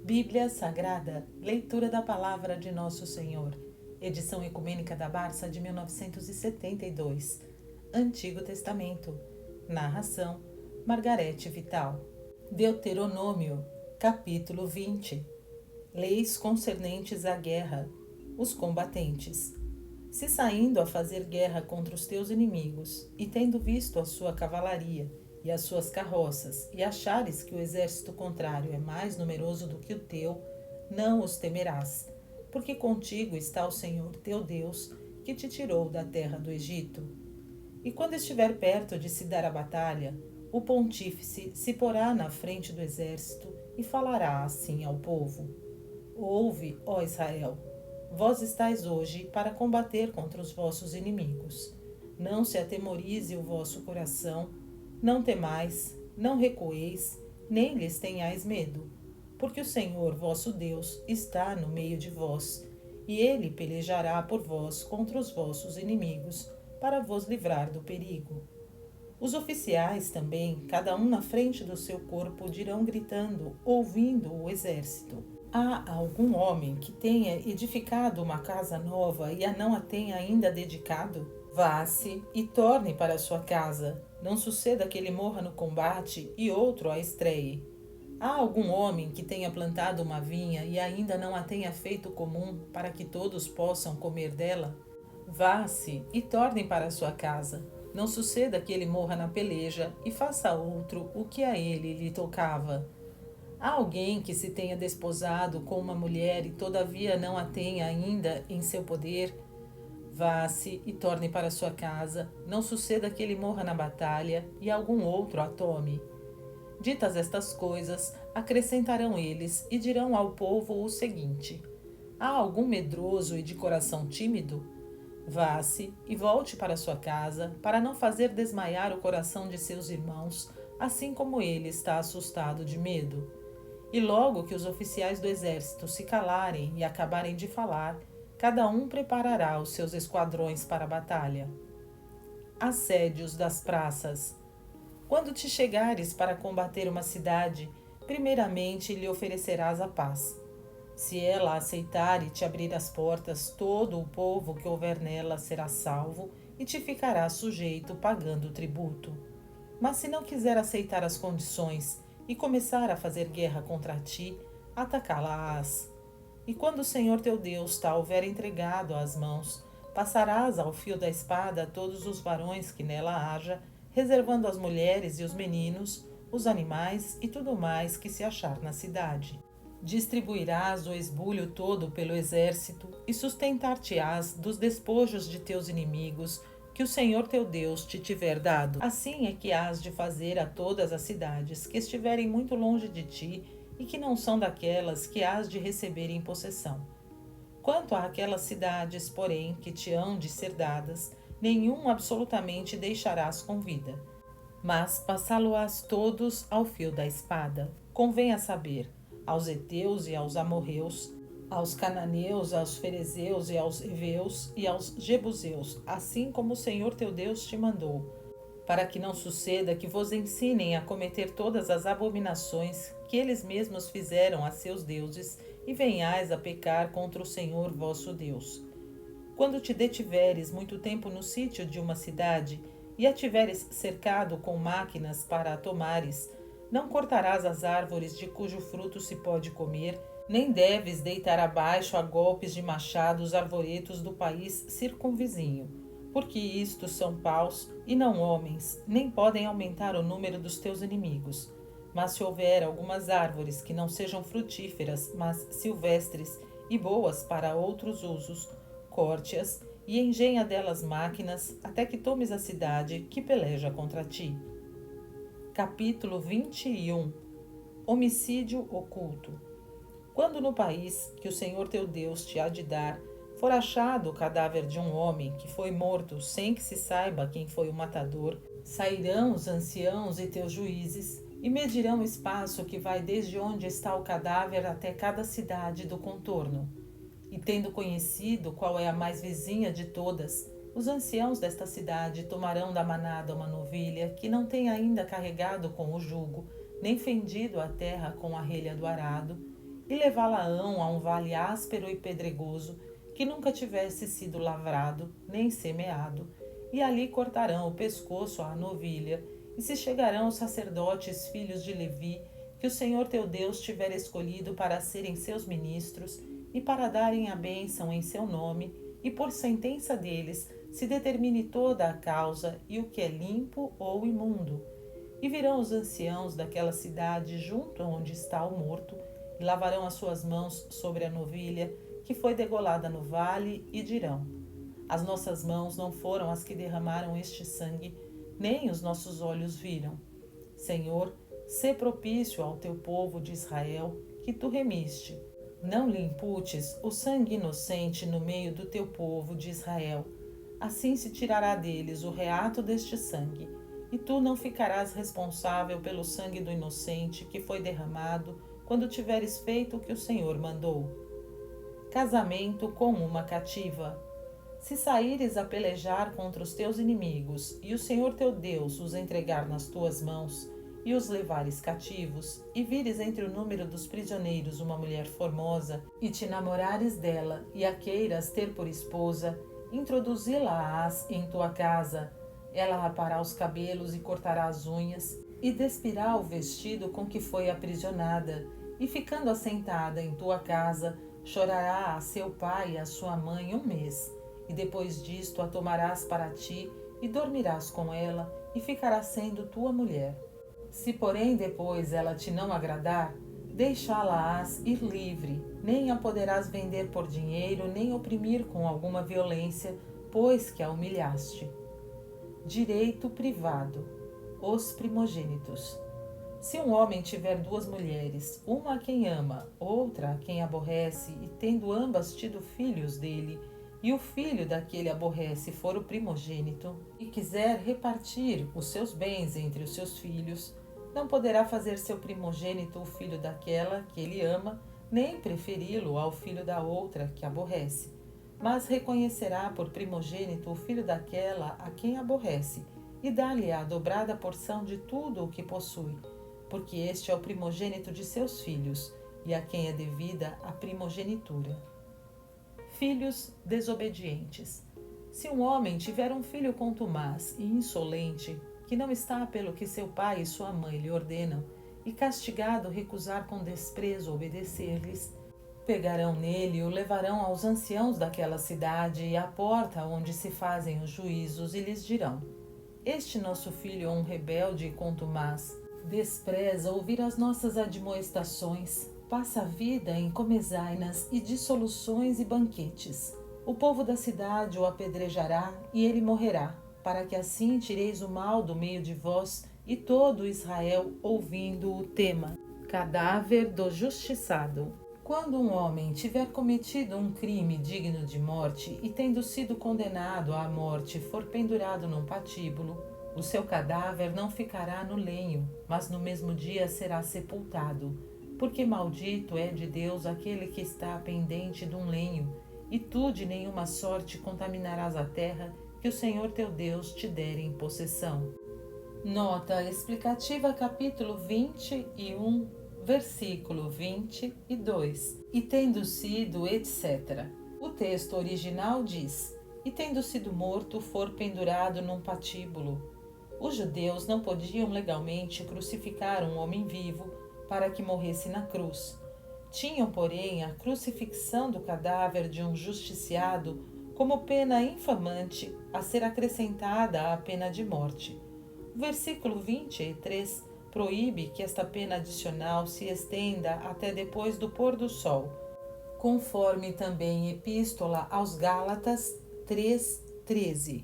Bíblia Sagrada, leitura da Palavra de Nosso Senhor, edição ecumênica da Barça de 1972, Antigo Testamento, narração Margarete Vital. Deuteronômio, capítulo 20, leis concernentes à guerra, os combatentes. Se saindo a fazer guerra contra os teus inimigos, e tendo visto a sua cavalaria, e as suas carroças, e achares que o exército contrário é mais numeroso do que o teu, não os temerás, porque contigo está o Senhor teu Deus, que te tirou da terra do Egito. E quando estiver perto de se dar a batalha, o pontífice se porá na frente do exército e falará assim ao povo: Ouve, ó Israel, vós estáis hoje para combater contra os vossos inimigos. Não se atemorize o vosso coração, não temais, não recueis, nem lhes tenhais medo, porque o Senhor vosso Deus está no meio de vós, e ele pelejará por vós contra os vossos inimigos, para vos livrar do perigo. Os oficiais também, cada um na frente do seu corpo, dirão gritando, ouvindo o exército: Há algum homem que tenha edificado uma casa nova e a não a tenha ainda dedicado? Vá-se e torne para sua casa. Não suceda que ele morra no combate e outro a estreie. Há algum homem que tenha plantado uma vinha e ainda não a tenha feito comum para que todos possam comer dela? Vá-se e torne para sua casa. Não suceda que ele morra na peleja e faça a outro o que a ele lhe tocava. Há alguém que se tenha desposado com uma mulher e todavia não a tenha ainda em seu poder? Vá-se e torne para sua casa, não suceda que ele morra na batalha e algum outro a tome. Ditas estas coisas, acrescentarão eles e dirão ao povo o seguinte: Há algum medroso e de coração tímido? Vá-se e volte para sua casa, para não fazer desmaiar o coração de seus irmãos, assim como ele está assustado de medo. E logo que os oficiais do exército se calarem e acabarem de falar, cada um preparará os seus esquadrões para a batalha. Assédios das praças. Quando te chegares para combater uma cidade, primeiramente lhe oferecerás a paz. Se ela aceitar e te abrir as portas, todo o povo que houver nela será salvo e te ficará sujeito pagando tributo. Mas se não quiser aceitar as condições e começar a fazer guerra contra ti, atacá-la-ás. E quando o Senhor teu Deus te houver entregado às mãos, passarás ao fio da espada todos os varões que nela haja, reservando as mulheres e os meninos, os animais e tudo mais que se achar na cidade. Distribuirás o esbulho todo pelo exército e sustentar-te-ás dos despojos de teus inimigos, que o Senhor teu Deus te tiver dado. Assim é que hás de fazer a todas as cidades que estiverem muito longe de ti e que não são daquelas que hás de receber em possessão. Quanto àquelas cidades, porém, que te hão de ser dadas, nenhum absolutamente deixarás com vida, mas passá-lo-ás todos ao fio da espada. Convém a saber, aos heteus e aos amorreus, aos cananeus, aos ferezeus e aos heveus e aos jebuseus, assim como o Senhor teu Deus te mandou, para que não suceda que vos ensinem a cometer todas as abominações que eles mesmos fizeram a seus deuses e venhais a pecar contra o Senhor vosso Deus. Quando te detiveres muito tempo no sítio de uma cidade e a tiveres cercado com máquinas para a tomares, não cortarás as árvores de cujo fruto se pode comer, nem deves deitar abaixo a golpes de machado os arvoretos do país circunvizinho, porque isto são paus e não homens, nem podem aumentar o número dos teus inimigos. Mas se houver algumas árvores que não sejam frutíferas, mas silvestres e boas para outros usos, corte-as e engenha delas máquinas até que tomes a cidade que peleja contra ti. Capítulo 21. Homicídio oculto. Quando no país que o Senhor teu Deus te há de dar for achado o cadáver de um homem que foi morto sem que se saiba quem foi o matador, sairão os anciãos e teus juízes e medirão o espaço que vai desde onde está o cadáver até cada cidade do contorno. E tendo conhecido qual é a mais vizinha de todas, os anciãos desta cidade tomarão da manada uma novilha que não tenha ainda carregado com o jugo, nem fendido a terra com a relha do arado, e levá-la-ão a um vale áspero e pedregoso, que nunca tivesse sido lavrado, nem semeado, e ali cortarão o pescoço à novilha, e se chegarão os sacerdotes filhos de Levi, que o Senhor teu Deus tiver escolhido para serem seus ministros, e para darem a bênção em seu nome, e por sentença deles se determine toda a causa e o que é limpo ou imundo. E virão os anciãos daquela cidade junto onde está o morto, e lavarão as suas mãos sobre a novilha que foi degolada no vale, e dirão: as nossas mãos não foram as que derramaram este sangue, nem os nossos olhos viram. Senhor, sê propício ao teu povo de Israel, que tu remiste. Não lhe imputes o sangue inocente no meio do teu povo de Israel. Assim se tirará deles o reato deste sangue, e tu não ficarás responsável pelo sangue do inocente que foi derramado quando tiveres feito o que o Senhor mandou. Casamento com uma cativa. Se saíres a pelejar contra os teus inimigos, e o Senhor teu Deus os entregar nas tuas mãos, e os levares cativos, e vires entre o número dos prisioneiros uma mulher formosa, e te namorares dela, e a queiras ter por esposa, introduzi-la-ás em tua casa. Ela rapará os cabelos e cortará as unhas, e despirá o vestido com que foi aprisionada, e ficando assentada em tua casa, chorará a seu pai e a sua mãe 1 mês, e depois disto a tomarás para ti, e dormirás com ela, e ficará sendo tua mulher. Se porém depois ela te não agradar, deixá-la-ás ir livre, nem a poderás vender por dinheiro, nem oprimir com alguma violência, pois que a humilhaste. Direito privado. Os primogênitos. Se um homem tiver 2 mulheres, uma a quem ama, outra a quem aborrece, e tendo ambas tido filhos dele, e o filho daquele aborrece for o primogênito, e quiser repartir os seus bens entre os seus filhos, não poderá fazer seu primogênito o filho daquela que ele ama, nem preferi-lo ao filho da outra que aborrece, mas reconhecerá por primogênito o filho daquela a quem aborrece, e dá-lhe a dobrada porção de tudo o que possui, porque este é o primogênito de seus filhos, e a quem é devida a primogenitura. Filhos desobedientes. Se um homem tiver um filho contumaz e insolente, que não está pelo que seu pai e sua mãe lhe ordenam, e castigado recusar com desprezo obedecer-lhes, pegarão nele e o levarão aos anciãos daquela cidade e à porta onde se fazem os juízos, e lhes dirão: este nosso filho é um rebelde e contumaz, despreza ouvir as nossas admoestações, passa a vida em comezainas e dissoluções e banquetes. O povo da cidade o apedrejará e ele morrerá, para que assim tireis o mal do meio de vós, e todo Israel, ouvindo-o, tema. Cadáver do justiçado. Quando um homem tiver cometido um crime digno de morte e tendo sido condenado à morte for pendurado num patíbulo, o seu cadáver não ficará no lenho, mas no mesmo dia será sepultado, porque maldito é de Deus aquele que está pendente de um lenho, e tu de nenhuma sorte contaminarás a terra que o Senhor teu Deus te der em possessão. Nota explicativa, capítulo 21, versículo 22. E tendo sido, etc. O texto original diz: e tendo sido morto, for pendurado num patíbulo. Os judeus não podiam legalmente crucificar um homem vivo para que morresse na cruz. Tinham, porém, a crucifixão do cadáver de um justiciado como pena infamante a ser acrescentada à pena de morte. O versículo 23 proíbe que esta pena adicional se estenda até depois do pôr do sol, conforme também Epístola aos Gálatas 3:13.